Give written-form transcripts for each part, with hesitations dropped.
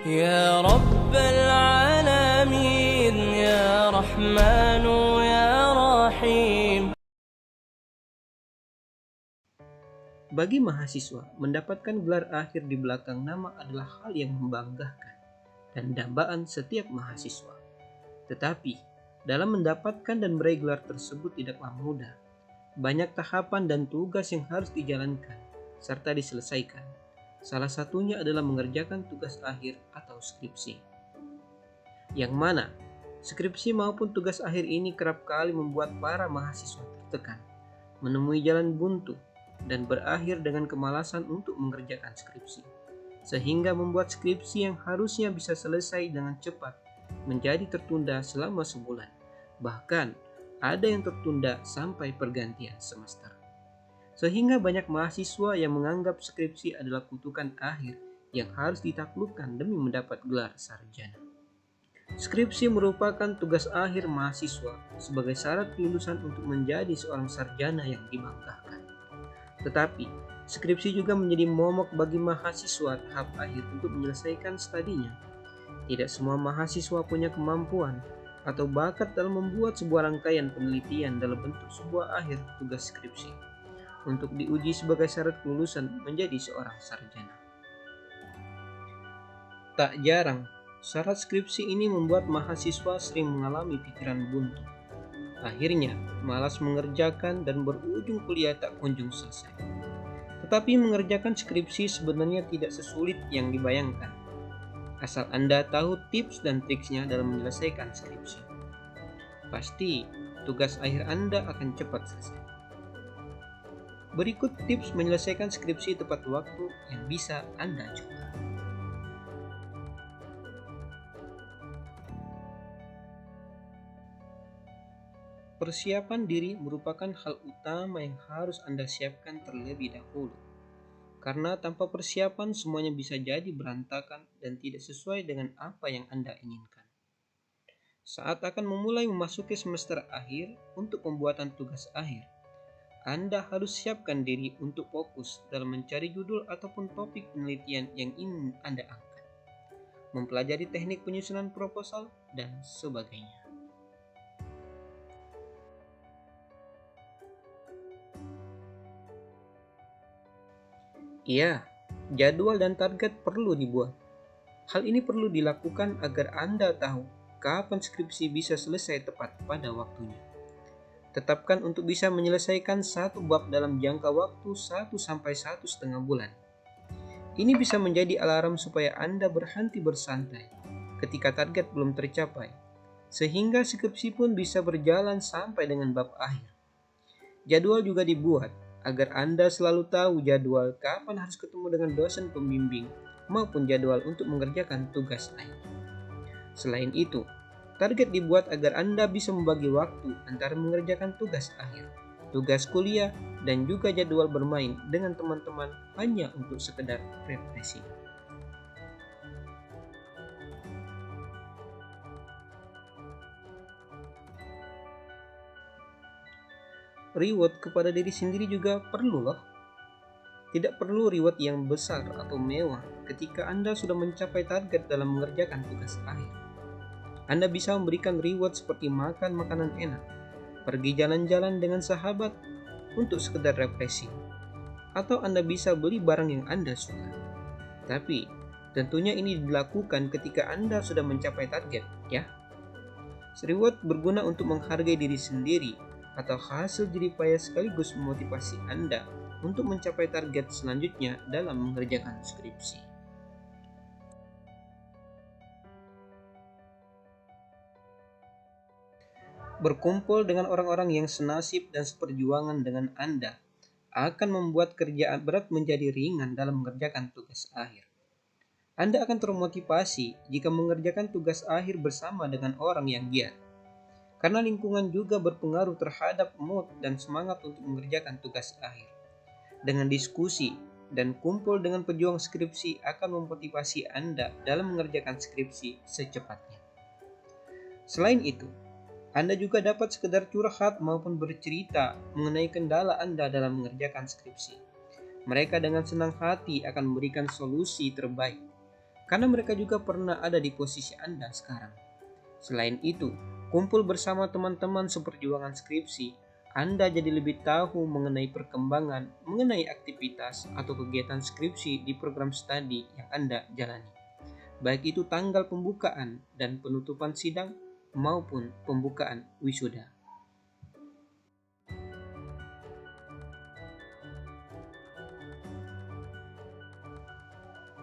يا رب العالمين يا رحمن يا رحيم. Bagi mahasiswa, mendapatkan gelar akhir di belakang nama adalah hal yang membanggakan dan dambaan setiap mahasiswa. Tetapi, dalam mendapatkan dan meraih gelar tersebut tidaklah mudah. Banyak tahapan dan tugas yang harus dijalankan serta diselesaikan. Salah satunya adalah mengerjakan tugas akhir atau skripsi. Yang mana, skripsi maupun tugas akhir ini kerap kali membuat para mahasiswa tertekan, menemui jalan buntu, dan berakhir dengan kemalasan untuk mengerjakan skripsi. Sehingga membuat skripsi yang harusnya bisa selesai dengan cepat menjadi tertunda selama sebulan. Bahkan, ada yang tertunda sampai pergantian semester. Sehingga banyak mahasiswa yang menganggap skripsi adalah kutukan akhir yang harus ditaklukkan demi mendapat gelar sarjana. Skripsi merupakan tugas akhir mahasiswa sebagai syarat kelulusan untuk menjadi seorang sarjana yang dibanggakan. Tetapi, skripsi juga menjadi momok bagi mahasiswa tahap akhir untuk menyelesaikan studinya. Tidak semua mahasiswa punya kemampuan atau bakat dalam membuat sebuah rangkaian penelitian dalam bentuk sebuah akhir tugas skripsi untuk diuji sebagai syarat kelulusan menjadi seorang sarjana. Tak jarang, syarat skripsi ini membuat mahasiswa sering mengalami pikiran buntu. Akhirnya, malas mengerjakan dan berujung kuliah tak kunjung selesai. Tetapi mengerjakan skripsi sebenarnya tidak sesulit yang dibayangkan, asal Anda tahu tips dan triksnya dalam menyelesaikan skripsi. Pasti, tugas akhir Anda akan cepat selesai. Berikut tips menyelesaikan skripsi tepat waktu yang bisa Anda coba. Persiapan diri merupakan hal utama yang harus Anda siapkan terlebih dahulu. Karena tanpa persiapan semuanya bisa jadi berantakan dan tidak sesuai dengan apa yang Anda inginkan. Saat akan memulai memasuki semester akhir untuk pembuatan tugas akhir, Anda harus siapkan diri untuk fokus dalam mencari judul ataupun topik penelitian yang ingin Anda angkat, mempelajari teknik penyusunan proposal, dan sebagainya. Iya, jadwal dan target perlu dibuat. Hal ini perlu dilakukan agar Anda tahu kapan skripsi bisa selesai tepat pada waktunya. Tetapkan untuk bisa menyelesaikan satu bab dalam jangka waktu 1-1,5 bulan. Ini bisa menjadi alarm supaya Anda berhenti bersantai ketika target belum tercapai, sehingga skripsi pun bisa berjalan sampai dengan bab akhir. Jadwal juga dibuat agar Anda selalu tahu jadwal kapan harus ketemu dengan dosen pembimbing maupun jadwal untuk mengerjakan tugas akhir. Selain itu, target dibuat agar Anda bisa membagi waktu antara mengerjakan tugas akhir, tugas kuliah, dan juga jadwal bermain dengan teman-teman hanya untuk sekedar refreshing. Reward kepada diri sendiri juga perlu loh. Tidak perlu reward yang besar atau mewah ketika Anda sudah mencapai target dalam mengerjakan tugas akhir. Anda bisa memberikan reward seperti makan makanan enak, pergi jalan-jalan dengan sahabat untuk sekedar refreshing, atau Anda bisa beli barang yang Anda suka. Tapi, tentunya ini dilakukan ketika Anda sudah mencapai target, ya. Reward berguna untuk menghargai diri sendiri atau hasil jerih payah sekaligus memotivasi Anda untuk mencapai target selanjutnya dalam mengerjakan skripsi. Berkumpul dengan orang-orang yang senasib dan seperjuangan dengan Anda akan membuat kerjaan berat menjadi ringan dalam mengerjakan tugas akhir. Anda akan termotivasi jika mengerjakan tugas akhir bersama dengan orang yang giat. Karena lingkungan juga berpengaruh terhadap mood dan semangat untuk mengerjakan tugas akhir. Dengan diskusi dan kumpul dengan pejuang skripsi akan memotivasi Anda dalam mengerjakan skripsi secepatnya. Selain itu, Anda juga dapat sekedar curhat maupun bercerita mengenai kendala Anda dalam mengerjakan skripsi. Mereka dengan senang hati akan memberikan solusi terbaik. karena mereka juga pernah ada di posisi Anda sekarang. Selain itu, kumpul bersama teman-teman seperjuangan skripsi, Anda jadi lebih tahu mengenai perkembangan, mengenai aktivitas atau kegiatan skripsi di program studi yang Anda jalani. Baik itu tanggal pembukaan dan penutupan sidang maupun pembukaan wisuda.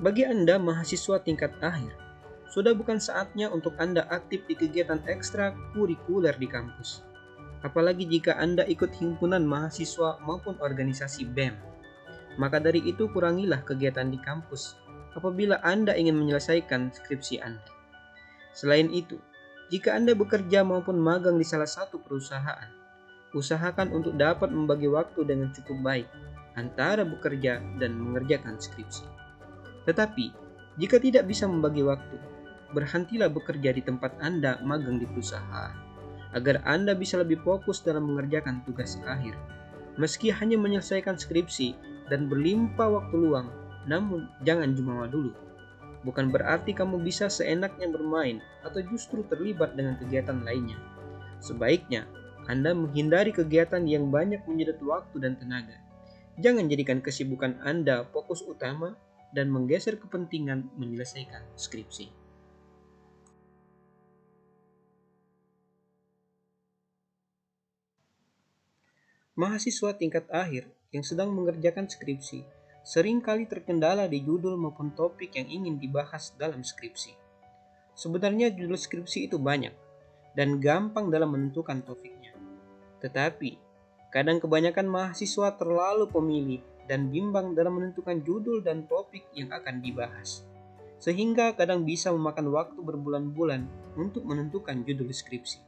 Bagi Anda mahasiswa tingkat akhir, sudah bukan saatnya untuk Anda aktif di kegiatan ekstrakurikuler di kampus. Apalagi jika Anda ikut himpunan mahasiswa maupun organisasi BEM. Maka dari itu kurangilah kegiatan di kampus apabila Anda ingin menyelesaikan skripsi Anda. Selain itu, jika Anda bekerja maupun magang di salah satu perusahaan, usahakan untuk dapat membagi waktu dengan cukup baik antara bekerja dan mengerjakan skripsi. Tetapi, jika tidak bisa membagi waktu, berhentilah bekerja di tempat Anda magang di perusahaan, agar Anda bisa lebih fokus dalam mengerjakan tugas akhir. Meski hanya menyelesaikan skripsi dan berlimpah waktu luang, namun jangan jumawa dulu. Bukan berarti kamu bisa seenaknya bermain atau justru terlibat dengan kegiatan lainnya. Sebaiknya, Anda menghindari kegiatan yang banyak menyedot waktu dan tenaga. Jangan jadikan kesibukan Anda fokus utama dan menggeser kepentingan menyelesaikan skripsi. Mahasiswa tingkat akhir yang sedang mengerjakan skripsi seringkali terkendala di judul maupun topik yang ingin dibahas dalam skripsi. Sebenarnya judul skripsi itu banyak dan gampang dalam menentukan topiknya. Tetapi, kadang kebanyakan mahasiswa terlalu pemilih dan bimbang dalam menentukan judul dan topik yang akan dibahas, sehingga kadang bisa memakan waktu berbulan-bulan untuk menentukan judul skripsi.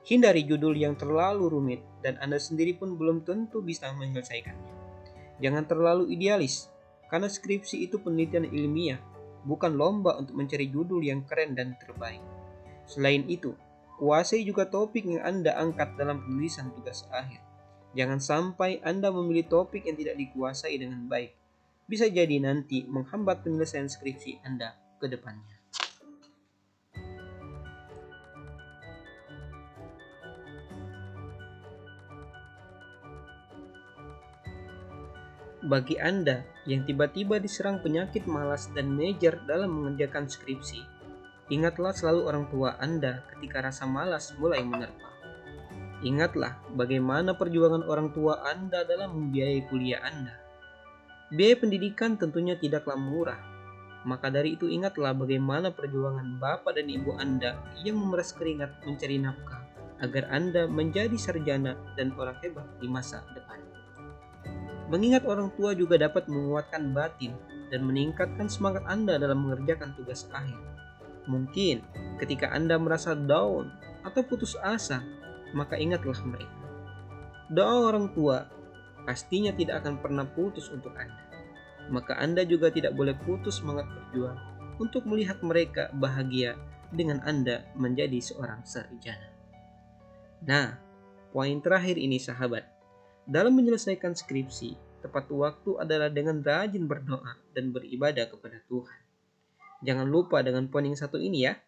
Hindari judul yang terlalu rumit dan Anda sendiri pun belum tentu bisa menyelesaikannya. Jangan terlalu idealis, karena skripsi itu penelitian ilmiah, bukan lomba untuk mencari judul yang keren dan terbaik. Selain itu, kuasai juga topik yang Anda angkat dalam penulisan tugas akhir. Jangan sampai Anda memilih topik yang tidak dikuasai dengan baik. Bisa jadi nanti menghambat penyelesaian skripsi Anda ke depannya. Bagi Anda yang tiba-tiba diserang penyakit malas dan mejer dalam mengerjakan skripsi, ingatlah selalu orang tua Anda ketika rasa malas mulai menerpa. Ingatlah bagaimana perjuangan orang tua Anda dalam membiayai kuliah Anda. Biaya pendidikan tentunya tidaklah murah. Maka dari itu ingatlah bagaimana perjuangan Bapak dan Ibu Anda yang memeras keringat mencari nafkah agar Anda menjadi sarjana dan orang hebat di masa depan. Mengingat orang tua juga dapat menguatkan batin dan meningkatkan semangat Anda dalam mengerjakan tugas akhir. Mungkin ketika Anda merasa down atau putus asa, maka ingatlah mereka. Doa orang tua pastinya tidak akan pernah putus untuk Anda. Maka Anda juga tidak boleh putus semangat berjuang untuk melihat mereka bahagia dengan Anda menjadi seorang sarjana. Nah, poin terakhir ini sahabat. Dalam menyelesaikan skripsi, tepat waktu adalah dengan rajin berdoa dan beribadah kepada Tuhan. Jangan lupa dengan poin yang satu ini ya.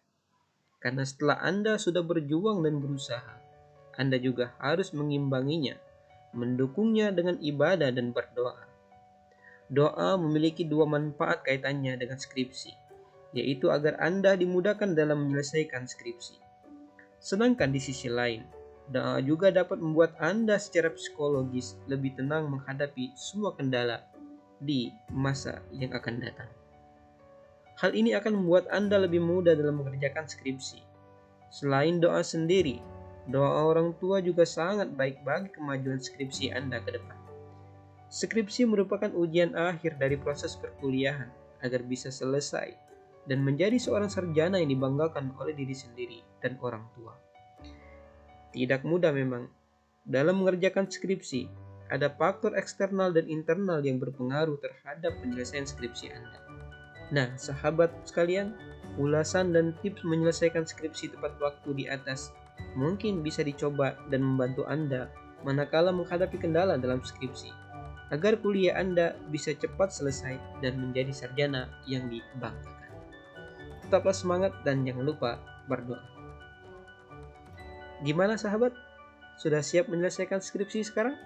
Karena setelah Anda sudah berjuang dan berusaha, Anda juga harus mengimbanginya, mendukungnya dengan ibadah dan berdoa. Doa memiliki dua manfaat kaitannya dengan skripsi, yaitu agar Anda dimudahkan dalam menyelesaikan skripsi. Sedangkan di sisi lain, doa juga dapat membuat Anda secara psikologis lebih tenang menghadapi semua kendala di masa yang akan datang. Hal ini akan membuat Anda lebih mudah dalam mengerjakan skripsi. Selain doa sendiri, doa orang tua juga sangat baik bagi kemajuan skripsi Anda ke depan. Skripsi merupakan ujian akhir dari proses perkuliahan agar bisa selesai dan menjadi seorang sarjana yang dibanggakan oleh diri sendiri dan orang tua. Tidak mudah memang. Dalam mengerjakan skripsi, ada faktor eksternal dan internal yang berpengaruh terhadap penyelesaian skripsi Anda. Nah, sahabat sekalian, ulasan dan tips menyelesaikan skripsi tepat waktu di atas mungkin bisa dicoba dan membantu Anda manakala menghadapi kendala dalam skripsi, agar kuliah Anda bisa cepat selesai dan menjadi sarjana yang dibanggakan. tetaplah semangat dan jangan lupa berdoa. Gimana sahabat? Sudah siap menyelesaikan skripsi sekarang?